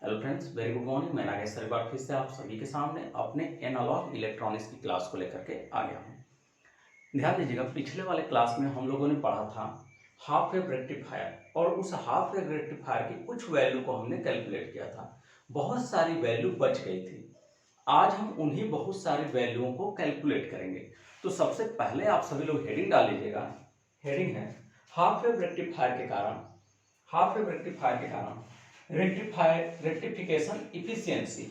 Hello friends, very good morning. मैं Nagesh sir एक बार फिर से आप सभी के सामने अपने एनालॉग इलेक्ट्रॉनिक्स की क्लास को लेकर के आ गया हूँ। ध्यान दीजिएगा, पिछले वाले क्लास में हम लोगों ने पढ़ा था हाफ वेव रेक्टिफायर और उस हाफ वेव रेक्टिफायर की कुछ वैल्यू को हमने कैलकुलेट किया था। बहुत सारी वैल्यू बच गई थी। आज हम उन्हीं बहुत सारी वैल्यूओं को कैलकुलेट करेंगे। तो सबसे पहले आप सभी लोग हेडिंग डाल लीजिएगा। हेडिंग है हाफ वेव रेक्टिफायर के कारण, हाफ वेव रेक्टिफायर के कारण rectification efficiency,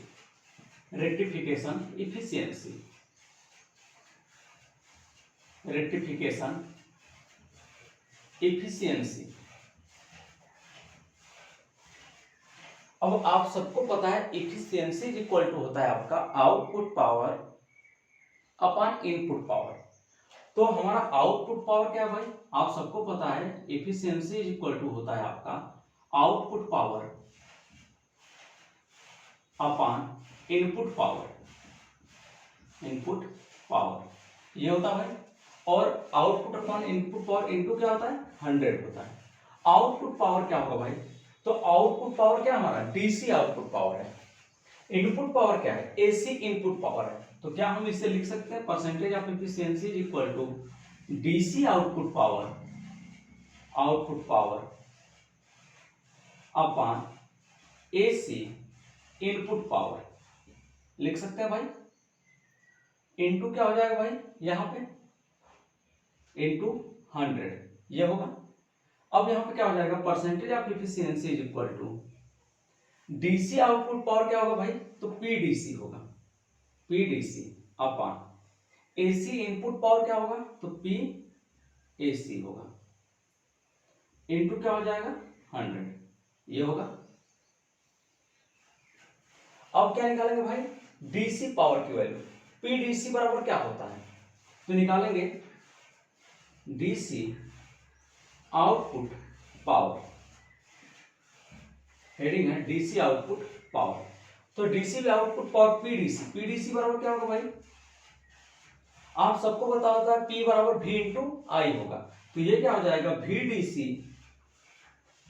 rectification efficiency, rectification efficiency. अब आप सबको पता है इफिशियंसी इक्वल टू होता है आपका output power upon input power. तो हमारा आउटपुट पावर क्या है भाई, आप सबको पता है इफिशियंसी इक्वल टू होता है आपका output power upon input power, input power ये होता है। और output upon input power into क्या होता है 100 होता है। आउटपुट पावर क्या होगा भाई, तो आउटपुट पावर क्या हमारा डीसी आउटपुट पावर है। इनपुट पावर क्या है एसी इनपुट पावर है। तो क्या हम इसे लिख सकते हैं percentage of efficiency is equal to DC output power, output power upon AC input power लिख सकते हैं भाई। इनटू क्या हो जाएगा भाई यहां पे इनटू 100 ये होगा। अब यहां पे क्या हो जाएगा percentage of efficiency is equal to DC output power क्या होगा भाई, तो पीडीसी होगा, PDC upon AC input power क्या होगा, तो पी एसी होगा, इनटू क्या हो जाएगा 100 ये होगा। अब क्या निकालेंगे भाई डीसी पावर की वैल्यू, पीडीसी बराबर क्या होता है, तो निकालेंगे डीसी आउटपुट पावर। हेडिंग है डीसी आउटपुट पावर। तो DC output power PDC, PDC बराबर क्या होगा भाई, आप सबको पता होता है P बराबर V इंटू आई होगा। तो ये क्या हो जाएगा वी डीसी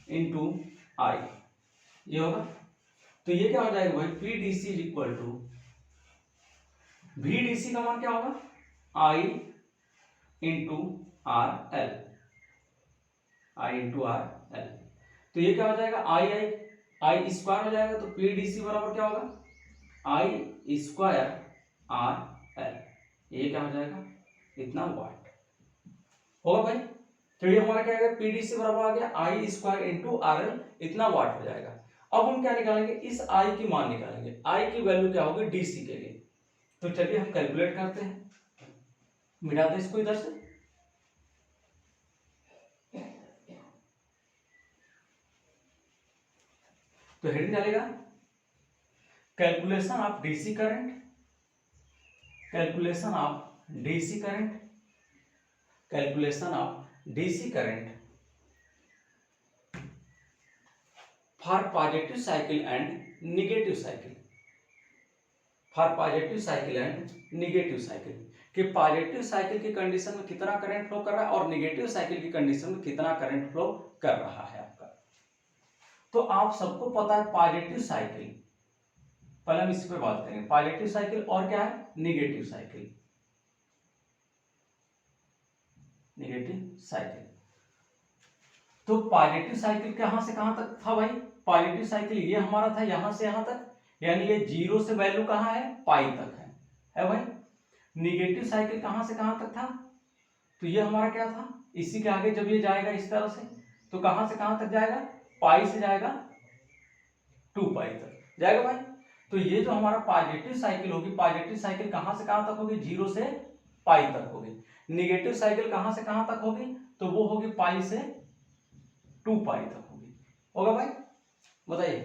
इंटू आई ये होगा। तो ये क्या हो जाएगा भाई P DC is equal to V DC का मान क्या होगा I into R L, I into R L. तो ये क्या हो जाएगा आई आई आई स्क्वायर हो जाएगा। तो पी डी सी बराबर क्या होगा आई स्क्वायर आर एल, ये क्या हो जाएगा इतना वाट होगा भाई। तो ये हमारा क्या है पीडीसी बराबर आ गया आई स्क्वायर इंटू आर एल, इतना वाट हो जाएगा। अब हम क्या निकालेंगे इस आई की मान निकालेंगे, आई की वैल्यू क्या होगी डीसी के लिए। तो चलिए हम कैलकुलेट करते हैं, मिटाते हैं इसको इधर से। तो हेडिंग डालेगा calculation of DC current, calculation of DC current, calculation of DC current for positive cycle and negative cycle, for positive cycle and negative cycle कि पॉजिटिव साइकिल की कंडीशन में कितना करंट फ्लो कर रहा है और निगेटिव साइकिल की condition में कितना करंट फ्लो कर रहा है आपका। तो आप सबको पता है पॉजिटिव साइकिल, पहले हम इसी पे बात करेंगे पॉजिटिव साइकिल और क्या है निगेटिव साइकिल, निगेटिव साइकिल। तो पॉजिटिव साइकिल कहां से कहां तक था भाई, पॉजिटिव साइकिल ये हमारा था यहां से यहां तक, यानी ये जीरो से वैल्यू कहां है पाई तक है भाई। निगेटिव साइकिल कहां से कहां तक था, तो ये हमारा क्या था इसी के आगे जब ये जाएगा इस तरह से तो कहां से कहां तक जाएगा पाई से जाएगा 2 पाई तक जाएगा भाई। तो ये जो हमारा पॉजिटिव साइकिल होगी, पॉजिटिव साइकिल कहां से कहां तक होगी जीरो से पाई तक होगी। निगेटिव साइकिल कहां से कहां तक होगी, तो वो होगी पाई से 2 पाई तक होगी, होगा भाई बताइए।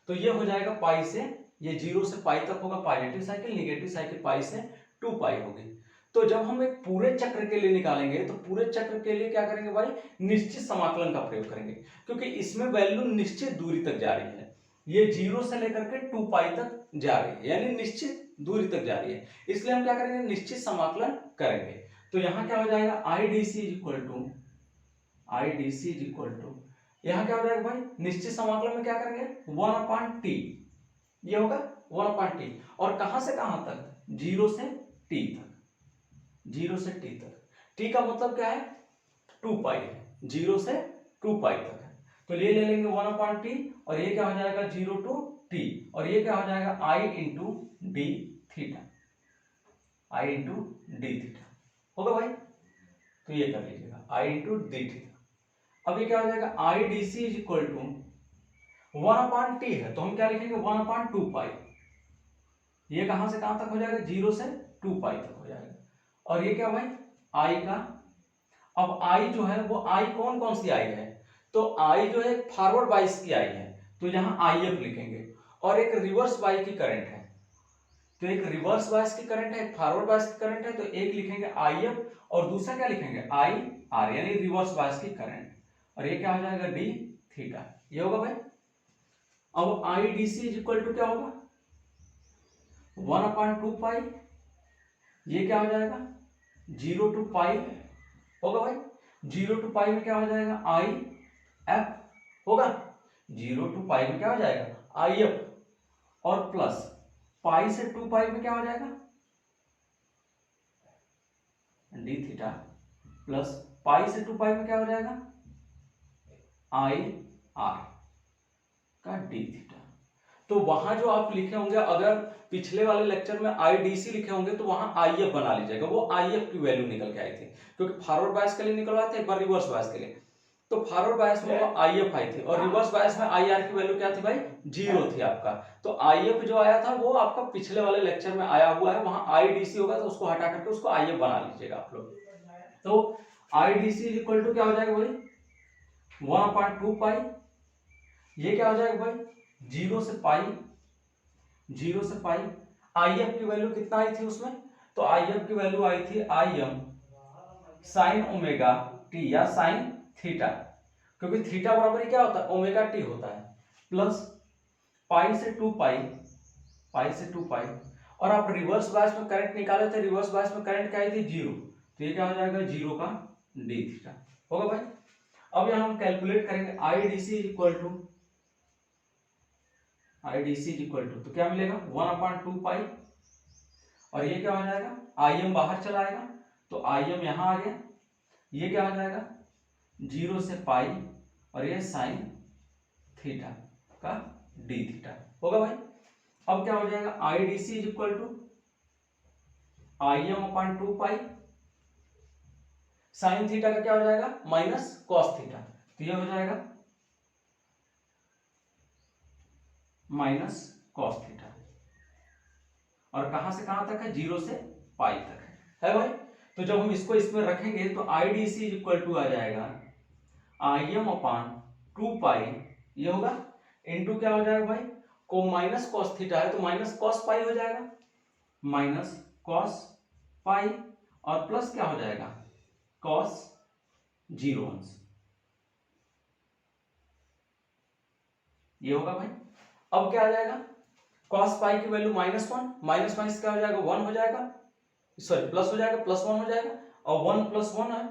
तो ये हो जाएगा पाई से, ये जीरो से पाई तक होगा पॉजिटिव साइकिल, निगेटिव साइकिल पाई से 2 पाई होगी। तो जब हम एक पूरे चक्र के लिए निकालेंगे तो पूरे चक्र के लिए क्या करेंगे भाई निश्चित समाकलन का प्रयोग करेंगे, क्योंकि इसमें वैल्यू निश्चित दूरी तक जा रही है। ये जीरो से लेकर के 2 पाई तक जा रही है, यानी निश्चित दूरी तक जा रही है, इसलिए हम क्या करेंगे निश्चित समाकलन करेंगे। तो यहां क्या हो जाएगा I D C is equal to, I D C is equal to यहां क्या हो जाएगा भाई निश्चित समाकलन में क्या करेंगे 1/t, ये होगा 1/t। और कहां से कहां तक, 0 से t तक, 0 से t तक। t का मतलब क्या है, 2 पाई है, 0 से 2 पाई तक है। तो ये ले लेंगे 1/t, और ये क्या हो जाएगा 0 to t, और ये क्या हो जाएगा i into D theta, i into D theta होगा भाई। तो ये कर लीजिएगा i इंटू डी थीटा। अब ये क्या हो जाएगा I D C is equal to 1/t है, तो हम क्या लिखेंगे 1/2 पाई। ये कहां से कहां तक हो जाएगा, 0 से 2 पाई तक हो जाएगा। और ये क्या भाई आई का, अब आई जो है वो आई कौन कौन सी आई है, तो आई जो है फॉरवर्ड बाइस की आई है, तो यहाँ आई एफ लिखेंगे। और एक रिवर्स बाइस की करंट है, तो एक रिवर्स बाइस की करंट है, एक फॉरवर्ड बाइस की करंट है, तो एक लिखेंगे आई एफ और दूसरा क्या लिखेंगे आई आर, यानी रिवर्स बाइस की करंट। और ये क्या हो जाएगा डी थीटा, ये होगा भाई। अब I D C is equal to क्या होगा 1/2 पाई, ये क्या हो जाएगा 0 to पाई होगा भाई। 0 to पाई में क्या हो जाएगा आई एफ होगा, 0 to पाई में क्या हो जाएगा आई एफ, और प्लस पाई से 2 पाई में क्या हो जाएगा डी थीटा, प्लस पाई से 2 पाई में क्या हो जाएगा आई आर का डी थीटा। तो वहां जो आप लिखे होंगे, अगर पिछले वाले लेक्चर में आईडीसी लिखे होंगे तो वहां आईएफ बना लीजिएगा, वो आईएफ की वैल्यू निकल के आई थी, क्योंकि फॉरवर्ड बायस के लिए निकलवाए थे, एक बार रिवर्स बायस के लिए। तो फॉरवर्ड बायस में वो आईएफ आई थी, और रिवर्स बायस में आईआर की वैल्यू क्या थी भाई 0 थी आपका। तो आईएफ जो आया था वो आपका पिछले वाले लेक्चर में आया हुआ है, वहां आईडीसी होगा तो उसको हटा करके उसको आईएफ बना लीजिएगा आप लोग। तो आईडीसी इज इक्वल टू क्या हो जाएगा भाई 1/2 पाई, ये क्या हो जाएगा भाई 0 से पाई, 0 से पाई। आईएफ की वैल्यू कितना आई थी उसमें, तो आईएफ की वैल्यू आई थी I am sine omega T या साइन थीटा, क्योंकि थीटा बराबर क्या होता है ओमेगा टी होता है, प्लस पाई से 2 पाई, पाई से 2 पाई। और आप रिवर्स बायस में करंट निकाले थे, रिवर्स बायस में करंट क्या आई थी 0, तो ये क्या हो जाएगा 0 का डी थीटा होगा भाई। अब यहां हम कैलकुलेट करेंगे IDC equal to, IDC equal to तो क्या मिलेगा 1/2 पाई, और ये क्या हो जाएगा आई एम बाहर चला आएगा, तो आई एम यहां आ गया, ये क्या हो जाएगा 0 से पाई, और ये साइन थीटा का डी थीटा होगा भाई। अब क्या हो जाएगा IDC is equal to I M upon 2 pi, sine theta का क्या हो जाएगा माइनस कॉस थीटा, तो ये हो जाएगा माइनस कॉस थीटा। और कहां से कहां तक है 0 से पाई तक है भाई। तो जब हम इसको इसमें रखेंगे तो आईडीसी इज इक्वल टू आ जाएगा आई एम अपॉन 2 पाई, ये होगा इनटू क्या हो जाएगा भाई को माइनस कॉस थीटा है तो माइनस कॉस पाई हो जाएगा, माइनस कॉस पाई, और प्लस क्या हो जाएगा कॉस 0 अंश, ये होगा भाई। अब क्या आ जाएगा कॉस पाई की वैल्यू -1, माइनस माइनस क्या हो जाएगा 1 हो जाएगा, सॉरी प्लस हो जाएगा, +1 हो जाएगा, और 1 + 1 है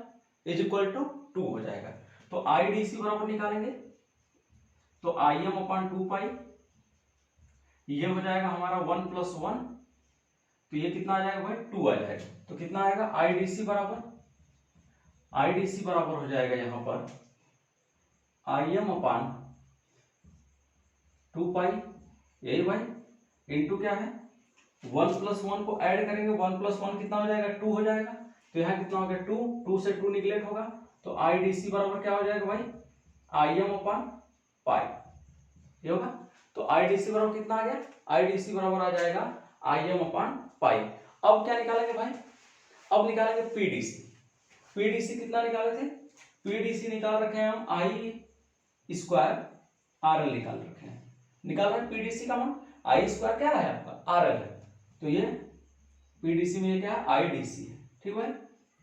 इज इक्वल टू 2 हो जाएगा। तो आईडीसी बराबर निकालेंगे तो आई एम अपॉन 2 पाई, ये हो जाएगा हमारा 1 + 1, तो ये कितना आ जाएगा भाई 2 आ जाएगा। तो कितना आएगा आईडीसी बराबर, आईडीसी बराबर हो जाएगा यहां पर आई एम अपॉन 2 पाई, यही भाई इनटू क्या है 1 + 1 को ऐड करेंगे, 1 + 1 कितना हो जाएगा 2 हो जाएगा, तो यहाँ कितना हो गया 2, 2 से 2 निगलेक्ट होगा, तो आईडीसी बराबर क्या हो जाएगा भाई आई एम अपॉन पाई, ये होगा। तो आईडीसी बराबर कितना आ गया, आईडीसी बराबर आ जाएगा आई एम अपॉन पाई। अब क्या निकालेंगे भाई, अब निकालेंगे पीडीसी। पीडीसी कितना निकाले थे, पीडीसी निकाल रखे हैं हम I² RL निकाल रखे हैं, निकाल रहे हैं पीडीसी का मान, I² क्या है आपका RL है, तो ये पीडीसी में ये क्या है आईडीसी है, ठीक है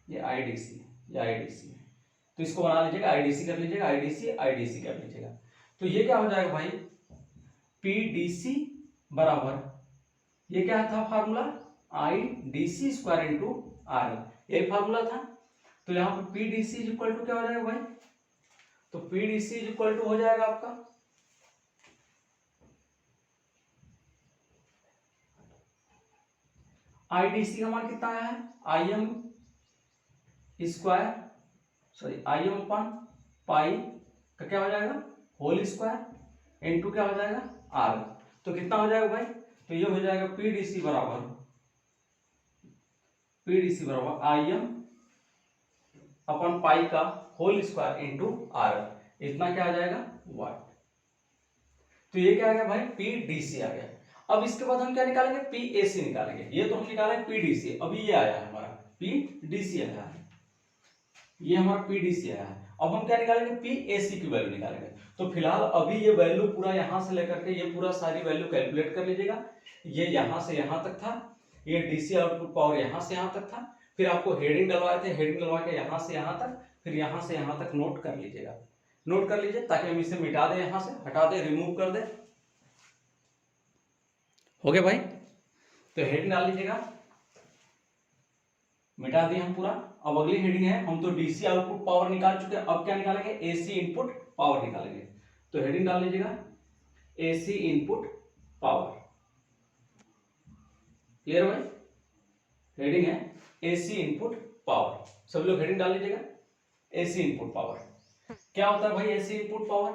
ये आईडीसी है, ये आईडीसी है, तो इसको बना लीजिएगा आईडीसी कर लीजिएगा, आईडीसी आईडीसी कर लीजिएगा। तो ये क्या हो जाएगा भाई पीडीसी बराबर, ये क्या था फार्मूला IDC² इंटू RL, यही फार्मूला था। तो यहाँ पे पीडीसी इज इक्वल टू क्या हो जाएगा भाई, तो पीडीसी इज इक्वल टू हो जाएगा आपका आई डी सी का मान कितना आया है, I M square, sorry I M upon pi का क्या हो जाएगा होल स्क्वायर इनटू क्या हो जाएगा आर। तो कितना हो जाएगा भाई, तो ये हो जाएगा पीडीसी बराबर आई एम अपन पाई का होल स्क्वायर इनटू आर, इतना क्या आ जाएगा वाट। तो ये क्या आ गया भाई, पीडीसी आ गया। अब इसके बाद हम क्या निकालेंगे, पीएसी निकालेंगे। ये तो हम निकाले पीडीसी, अभी ये आया है हमारा पीडीसी आया है, ये हमारा पीडीसी आया है। अब हम क्या निकालेंगे, पीएसी की वैल्यू निकालेंगे। तो फिलहाल अभी ये वैल्यू पूरा यहां से लेकर के ये पूरा सारी वैल्यू कैलकुलेट कर लीजिएगा। ये यहां से यहां तक था, ये डीसी आउटपुट पावर यहां से यहां तक था, फिर आपको हेडिंग डलवाए थे, हेडिंग डलवा के यहां से यहां तक, फिर यहां से यहां तक नोट कर लीजिएगा, नोट कर लीजिए ताकि हम इसे मिटा दें, यहां से हटा दें, रिमूव कर दें। हो गया भाई, तो हेडिंग डाल लीजिएगा, मिटा दिए हम पूरा। अब अगली हेडिंग है, हम तो डीसी आउटपुट पावर निकाल चुके हैं, अब क्या निकालेंगे, एसी इनपुट पावर निकालेंगे। तो हेडिंग डाल लीजिएगा एसी इनपुट पावर। क्लियर भाई, हेडिंग है एसी इनपुट पावर, सब लोग हेडिंग डाल लीजिएगा एसी इनपुट पावर। क्या होता है भाई एसी इनपुट पावर,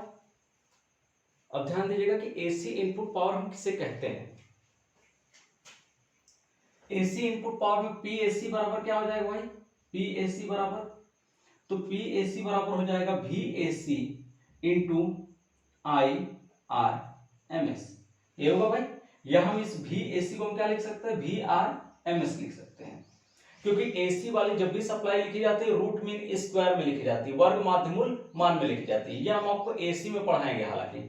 अब ध्यान दीजिएगा कि एसी इनपुट पावर हम किसे कहते हैं। एसी इनपुट पावर में पीएसी बराबर क्या हो जाएगा भाई, पीएसी बराबर, तो पीएसी बराबर हो जाएगा VAC into I R M S. ये होगा भाई, या हम इस वीएसी को हम क्या लिख सकते हैं, वी आर एम एस लिख सकते हैं, क्योंकि एसी वाली जब भी सप्लाई लिखी जाती है रूट मीन स्क्वायर में लिखी जाती है, वर्ग माध्यमूल मान में लिखी जाती है। ये हम आपको एसी में पढ़ाएंगे हालांकि।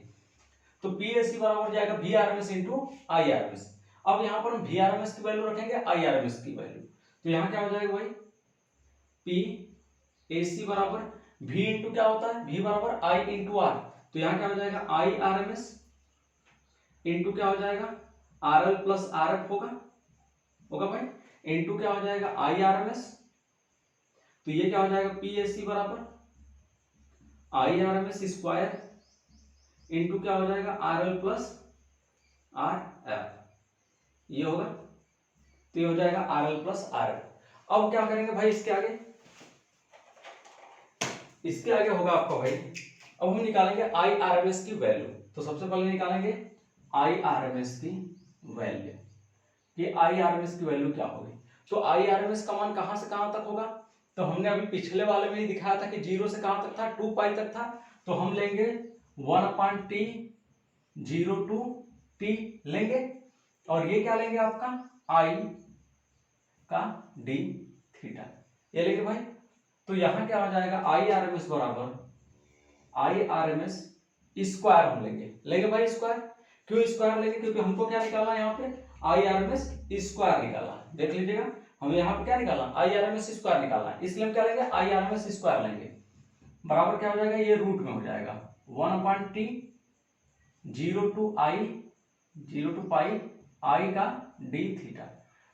तो पीएसी बराबर हो जाएगा V R M S into I R M S. अब यहां पर हम वी आर एम एस की वैल्यू रखेंगे, आई आर एम एस की वैल्यू, तो यहां क्या हो जाएगा भाई, पी एसी बराबर वी इंटू क्या होता है, वी बराबर आई इंटू आर, तो यहां क्या हो जाएगा I R M S into क्या हो जाएगा R L plus R F होगा भाई, इंटू क्या हो जाएगा आई आर एम एस, तो ये क्या हो जाएगा पी एस सी बराबर I R M S square into क्या हो जाएगा R L plus R F, ये होगा, तो ये हो जाएगा R L plus R F. अब क्या करेंगे भाई इसके आगे, इसके आगे होगा आपका भाई, अब हम निकालेंगे आई आर एम एस की वैल्यू। तो सबसे पहले निकालेंगे आई आर एम एस की वैल्यू, ये आई आर एम एस की वैल्यू क्या होगी। तो आई आर एम एस का मान कहां से कहां तक होगा, तो हमने अभी पिछले वाले में ही दिखाया था कि 0 से कहां तक था, 2 पाई तक था, तो हम लेंगे 1/t 0 to t लेंगे, और ये क्या लेंगे आपका आई का डी थीटा, ये लेंगे भाई। तो यहां क्या हो जाएगा आई आर एम एस बराबर I R M S square हम लेंगे भाई स्क्वायर। क्यों स्क्वायर लेंगे, क्योंकि हमको क्या निकालना है यहाँ पे I R M S square निकालना है। देख लीजिएगा हमें यहाँ पे क्या निकालना I R M S square निकालना है, इसलिए हम क्या लेंगे I R M S square लेंगे, बराबर क्या हो जाएगा, ये रूट में हो जाएगा 1/t 0 to i 0 to पाई आई का डी थीटा।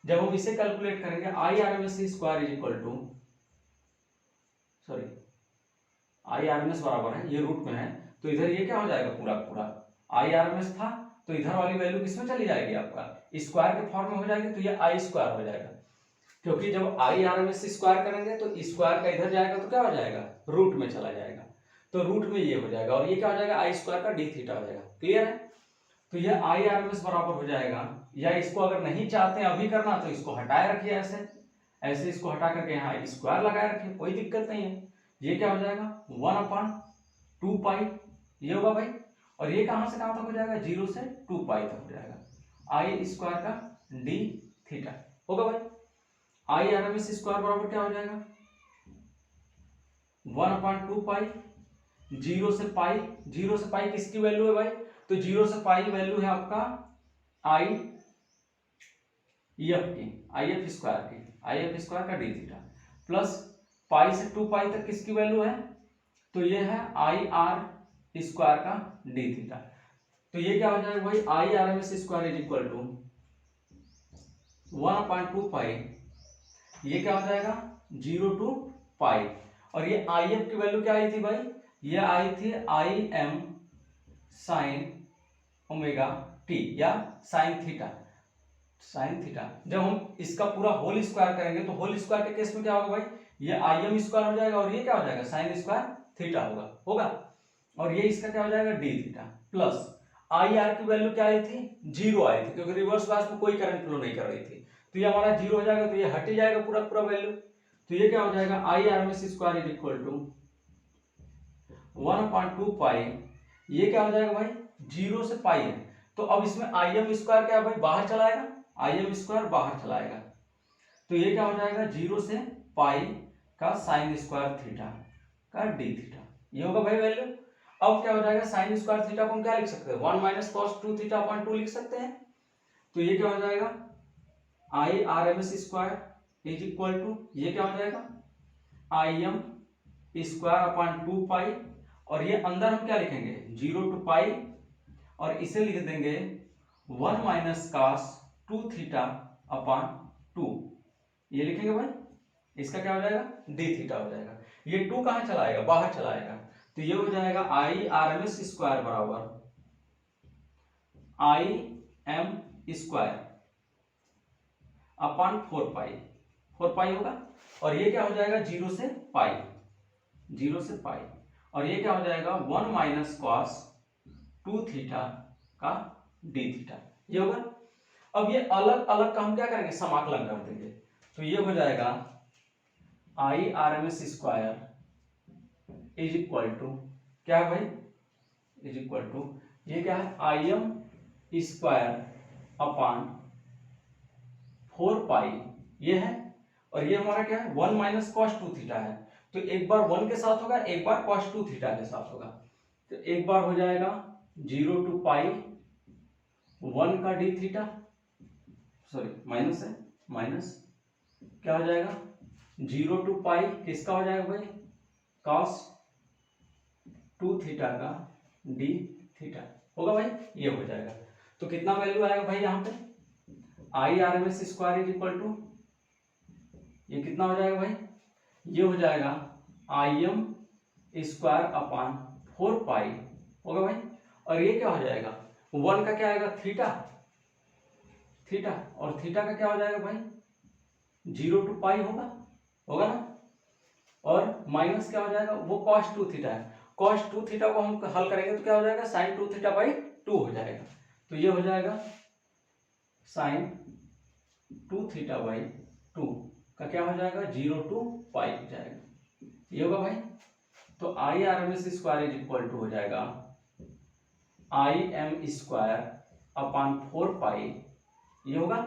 जब हम इसे कैलकुलेट करेंगे I R M S square is equal to, sorry I R M S बराबर है, ये रूट में है, तो इधर ये क्या हो जाएगा पूरा पूरा आई आर एम एस था, तो इधर वाली वैल्यू किसमें चली जाएगी आपका स्क्वायर के फॉर्म में हो जाएगी, तो ये आई स्क्वायर हो जाएगा, क्योंकि जब I R M S square करेंगे तो स्क्वायर का इधर जाएगा तो क्या हो जाएगा रूट में चला जाएगा, तो रूट में ये हो जाएगा, और ये क्या हो जाएगा आई स्क्वायर का डी थीटा हो जाएगा। क्लियर है, तो ये आई आर एम एस बराबर हो जाएगा, या इसको अगर नहीं चाहते अभी करना तो इसको हटाए रखिए, ऐसे ऐसे इसको हटा करके यहाँ स्क्वायर लगाए रखिए, कोई दिक्कत नहीं है। ये क्या हो जाएगा 1/2 पाई, ये होगा भाई, और ये कहां से कहां तक हो जाएगा 0 से 2 पाई तक हो जाएगा आई स्क्वायर का डी थीटा होगा भाई। I R M S square बराबर क्या हो जाएगा 1/2 पाई 0 से पाई, 0 से पाई किसकी वैल्यू है भाई, तो 0 से पाई वैल्यू है आपका आई एफ की, आई एफ स्क्वायर का डी थीटा, प्लस पाई से 2 पाई तक किसकी वैल्यू है, तो ये है आई आर स्क्वायर का डी थीटा। तो ये क्या हो जाएगा भाई I R M S square is equal to 1/2 pi, ये क्या हो जाएगा 0 to पाई, और ये आई एफ की वैल्यू क्या आई थी भाई, ये आई थी I am sine omega T या साइन थीटा, साइन थीटा। जब हम इसका पूरा होल स्क्वायर करेंगे तो होल स्क्वायर के केस में क्या होगा भाई, ये आई एम स्क्वायर हो जाएगा और ये क्या हो जाएगा साइन स्क्वायर थीटा होगा और ये इसका क्या हो जाएगा D theta plus I R की वैल्यू क्या आई थी, 0 आई थी, क्योंकि रिवर्स बायस में कोई करंट फ्लो नहीं कर रही थी, तो ये हमारा 0 हो जाएगा, तो ये हट ही जाएगा पूरा वैल्यू। तो ये क्या हो जाएगा I R M S square is equal to 1/2 pi, ये क्या हो जाएगा भाई 0 से पाई है, तो अब इसमें आई एम स्क्वायर क्या भाई बाहर चलाएगा, आई एम स्क्वायर बाहर चलाएगा, तो ये क्या हो जाएगा 0 से पाई का साइन स्क्वायर थीटा का डी थीटा, ये होगा भाई वैल्यू। अब क्या हो जाएगा साइन स्क्वायर थीटा को हम क्या लिख सकते हैं 1 माइनस कॉस 2 थीटा अपॉन 2 लिख सकते हैं, तो ये क्या हो जाएगा I R M S square is equal to ये क्या हो जाएगा I M square upon 2 pi, और ये अंदर हम क्या लिखेंगे 0 टू पाई, और इसे लिख देंगे 1 माइनस कॉस 2 थीटा अपॉन 2, ये लिखेंगे भाई, इसका क्या हो जाएगा डी थीटा हो जाएगा। ये 2 कहां चलाएगा बाहर चलाएगा, तो ये हो जाएगा I R M S square बराबर I M square upon 4 pi होगा, और ये क्या हो जाएगा 0 से पाई, और ये क्या हो जाएगा 1 माइनस कॉस 2 थीटा का डी थीटा, ये होगा। अब ये अलग अलग का हम क्या करेंगे समाकलन कर देंगे, तो ये हो जाएगा I R M S square is equal to क्या है भाई इज इक्वल टू ये क्या है I M square upon 4 pi, ये है, और ये हमारा क्या है 1 माइनस कॉस 2 थीटा है, तो एक बार 1 के साथ होगा एक बार कॉस 2 थीटा के साथ होगा, तो एक बार हो जाएगा 0 टू पाई 1 का डी थीटा, सॉरी माइनस है, माइनस क्या हो जाएगा 0 टू पाई किसका हो जाएगा भाई कॉस 2 थीटा का डी थीटा होगा भाई, ये हो जाएगा। तो कितना वैल्यू आएगा भाई यहाँ पे I R M S square is equal to ये कितना हो जाएगा भाई, ये हो जाएगा I M square upon 4 pi होगा भाई, और ये क्या हो जाएगा 1 का क्या आएगा थीटा और थीटा का क्या हो जाएगा भाई 0 टू पाई होगा ना, और माइनस क्या हो जाएगा वो cos 2 थीटा है, cos 2 थीटा को हम हल करेंगे तो क्या हो जाएगा sin 2 थीटा बाई 2 हो जाएगा, तो ये हो जाएगा sin 2 थीटा बाई 2 का क्या हो जाएगा 0 टू पाई हो जाएगा, ये होगा भाई। तो I R M S square is equal to हो जाएगा I M square upon 4 pi, ये होगा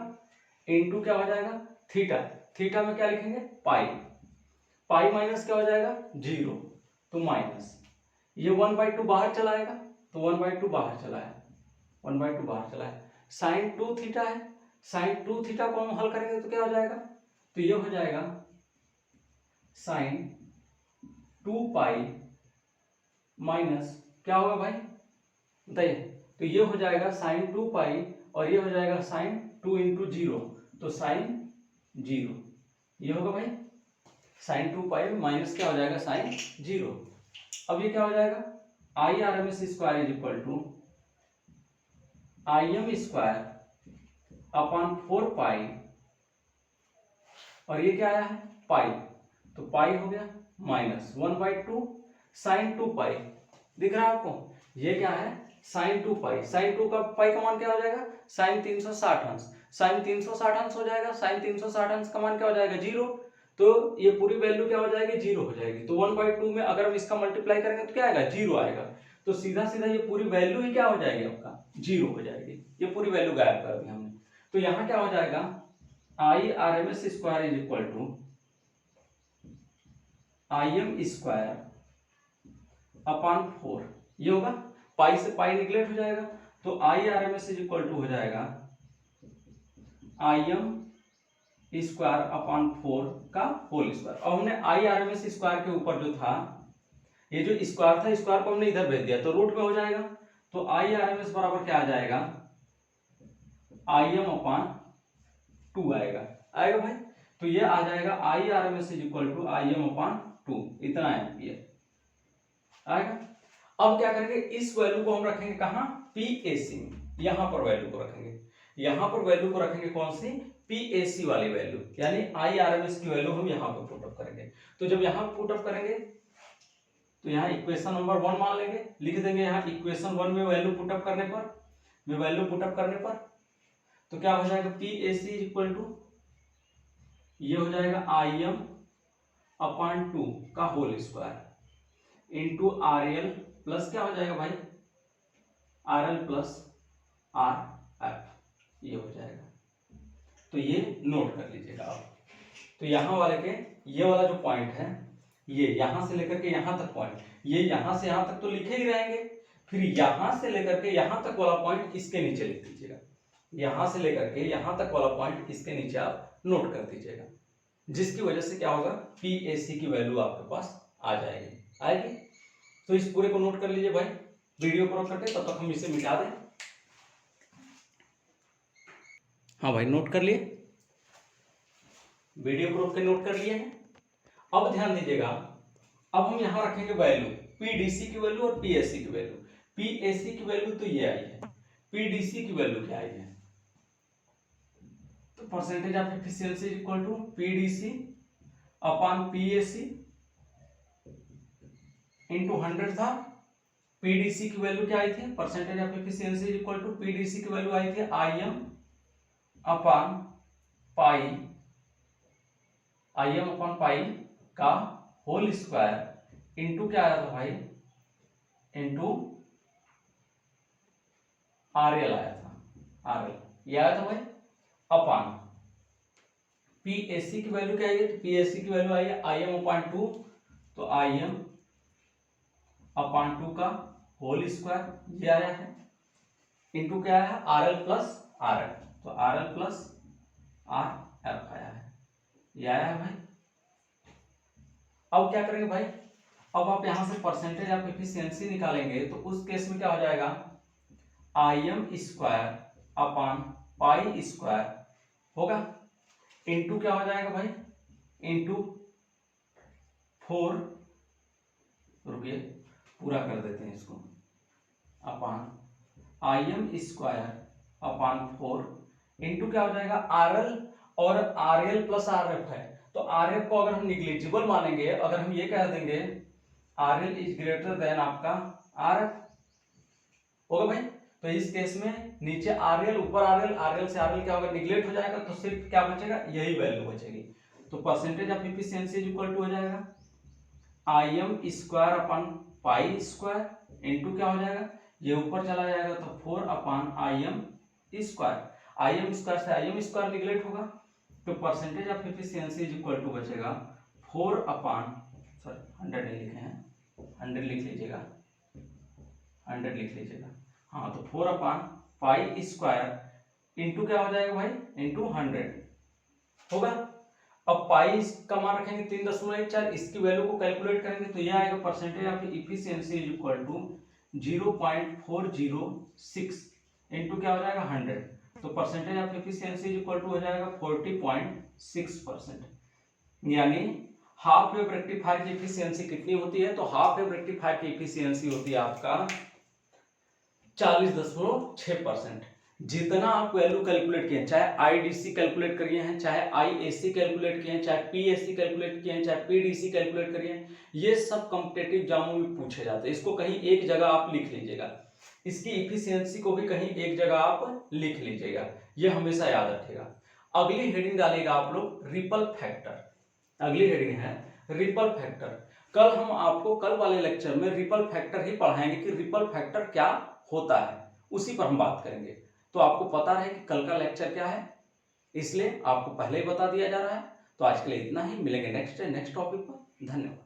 इनटू क्या हो जाएगा थीटा में क्या लिखेंगे पाई माइनस क्या हो जाएगा 0, तो माइनस ये 1/2 बाहर चलाएगा, तो 1/2 बाहर चलाया साइन 2 थीटा है, साइन 2 थीटा को हम हल करेंगे तो क्या हो जाएगा, तो ये हो जाएगा साइन 2 पाई माइनस क्या होगा भाई बताइए, तो ये हो जाएगा साइन 2 पाई और ये हो जाएगा साइन 2 इंटू 0, तो साइन 0, ये होगा भाई साइन 2 पाई माइनस क्या हो जाएगा साइन 0। अब ये क्या हो जाएगा I R M S square is equal to I M square upon 4 pi, और ये क्या आया है पाई, तो पाई हो गया माइनस 1/2 साइन 2 पाई, दिख रहा है आपको, ये क्या है साइन 2 पाई, साइन 2 का पाई का मान क्या हो जाएगा साइन 360 अंश, साइन 360 अंश हो जाएगा, साइन 360 अंश का मान क्या हो जाएगा 0, तो ये पूरी वैल्यू क्या हो जाएगी 0 हो जाएगी, तो 1/2 में अगर हम इसका मल्टीप्लाई करेंगे तो क्या आएगा 0 आएगा, तो सीधा ये पूरी वैल्यू ही क्या हो जाएगी आपका 0 हो जाएगी, ये पूरी वैल्यू गायब कर दी हमने। तो यहाँ क्या हो जाएगा I R M S square is equal to I M square upon 4, ये होगा पाई से पाई निगलेक्ट हो जाएगा, तो I R M S is equal to हो जाएगा आई एम स्क्वायर अपॉन 4 का होल स्क्वायर। अब हमने I R M S square के ऊपर जो था ये जो स्क्वायर था, स्क्वायर को हमने इधर भेज दिया तो रूट में हो जाएगा, तो आई आर एम एस बराबर क्या आ जाएगा आई एम अपॉन 2 आएगा भाई, तो ये आ जाएगा I R M S is equal to I M upon 2, इतना एम्पियर आएगा। अब क्या करेंगे इस वैल्यू को हम रखेंगे कहाँ पी ए सी में, यहां पर वैल्यू को रखेंगे, यहाँ पर वैल्यू को रखेंगे कौन सी, PAC वाली वैल्यू, यानी IRMS की वैल्यू हम यहाँ पर पुटअप करेंगे। तो जब यहाँ पुटअप करेंगे तो यहाँ इक्वेशन नंबर 1 मान लेंगे, लिख देंगे यहाँ इक्वेशन 1 में वैल्यू पुटअप करने पर, तो क्या हो जाएगा, PAC इक्वल टू ये हो जाएगा IM/2 का whole square into RL plus क्या हो जाएगा भाई, RL प्लस RF, ये हो जाएगा। तो ये नोट कर लीजिएगा आप। तो यहाँ वाले के ये वाला जो पॉइंट है, ये यहां से लेकर के यहां तक पॉइंट, ये यहां से यहां तक तो लिखे ही रहेंगे, फिर यहां से लेकर के यहां तक वाला पॉइंट इसके नीचे लिख दीजिएगा, यहां से लेकर के यहां तक वाला पॉइंट इसके नीचे आप नोट कर दीजिएगा, जिसकी वजह से क्या होगा, PAC की वैल्यू आपके पास आ आएगी। तो इस पूरे को नोट कर लीजिए भाई, वीडियो को रोक करके, तब तक हम इसे मिटा दें। हाँ भाई, नोट कर लिए, वीडियो को रोक के नोट कर लिए हैं। अब ध्यान दीजिएगा, अब हम यहां रखेंगे वैल्यू, PDC की वैल्यू और PAC की वैल्यू। PAC की वैल्यू तो ये आई है, PDC की वैल्यू क्या आई है, तो percentage of efficiency equal to PDC upon PAC into 100 था। PDC की वैल्यू क्या आई थी, percentage of efficiency equal to PDC की वैल्यू आई थी IM अपॉन पाई का होल स्क्वायर इंटू क्या आया था भाई, इंटू RL आया था, RL ये आया था भाई, अपॉन PAC की वैल्यू क्या आई है, तो PAC की वैल्यू आई है IM/2, तो IM/2 का होल स्क्वायर ये आया है, इंटू क्या आया है, RL प्लस RF, तो RL प्लस RF आया है, ये आया है भाई। अब क्या करेंगे भाई, अब आप यहां से परसेंटेज ऑफ एफिशिएंसी निकालेंगे, तो उस केस में क्या हो जाएगा, IM² अपॉन पाई स्क्वायर होगा, इंटू क्या हो जाएगा भाई, इंटू 4, रुकिए पूरा कर देते हैं इसको, अपॉन IM² अपॉन 4 इंटू क्या हो जाएगा, RL और RL प्लस RF है, तो RF को अगर हम निग्लिजिबल मानेंगे, अगर हम ये कह देंगे RL इज ग्रेटर देन आपका RF होगा भाई, तो इस केस में नीचे RL ऊपर RL से RL क्या होगा, निगलेक्ट हो जाएगा, तो सिर्फ क्या बचेगा, यही वैल्यू बचेगी। तो percentage of efficiency equal to हो जाएगा IM² upon pi square into क्या हो जाएगा, ये ऊपर चला जाएगा तो 4 अपॉन IM² से IM² निगलेक्ट होगा, तो percentage of efficiency equal to बचेगा 4 अपॉन, सॉरी 100 नहीं लिखे हैं, 100 लिख लीजिएगा, 100 लिख लीजिएगा, हाँ, तो 4 अपॉन पाई स्क्वायर इंटू क्या हो जाएगा भाई, इंटू 100 होगा। अब पाई का मान रखेंगे 3.14, इसकी वैल्यू को कैलकुलेट करेंगे तो यह आएगा percentage of efficiency equal to 0.406 into क्या हो जाएगा 100, तो percentage of efficiency equal to हो जाएगा 40.6%, यानी हाफ वेव रेक्टिफायर की एफिशिएंसी कितनी होती है, तो हाफ वेव रेक्टिफायर की एफिशिएंसी होती है आपका 40.6%। जितना आप वैल्यू कैलकुलेट किए, चाहे IDC कैलकुलेट करिए हैं, चाहे IAC कैलकुलेट किए हैं, चाहे PAC कैलकुलेट किए हैं, चाहे PDC कैलकुलेट करिए हैं, ये सब कॉम्पिटिटिव एग्जामों में पूछे जाते हैं। इसको कहीं एक जगह आप लिख लीजिएगा, इसकी एफिशिएंसी को भी कहीं एक जगह आप लिख लीजिएगा, ये हमेशा याद रखिएगा। अगली हेडिंग डालिएगा आप लोग रिपल फैक्टर, अगली हेडिंग है रिपल फैक्टर। कल हम आपको कल वाले लेक्चर में रिपल फैक्टर ही पढ़ाएंगे कि रिपल फैक्टर क्या होता है, उसी पर हम बात करेंगे। तो आपको पता रहे कि कल का लेक्चर क्या है, इसलिए आपको पहले ही बता दिया जा रहा है। तो आज के लिए इतना ही, मिलेंगे नेक्स्ट टॉपिक पर। धन्यवाद।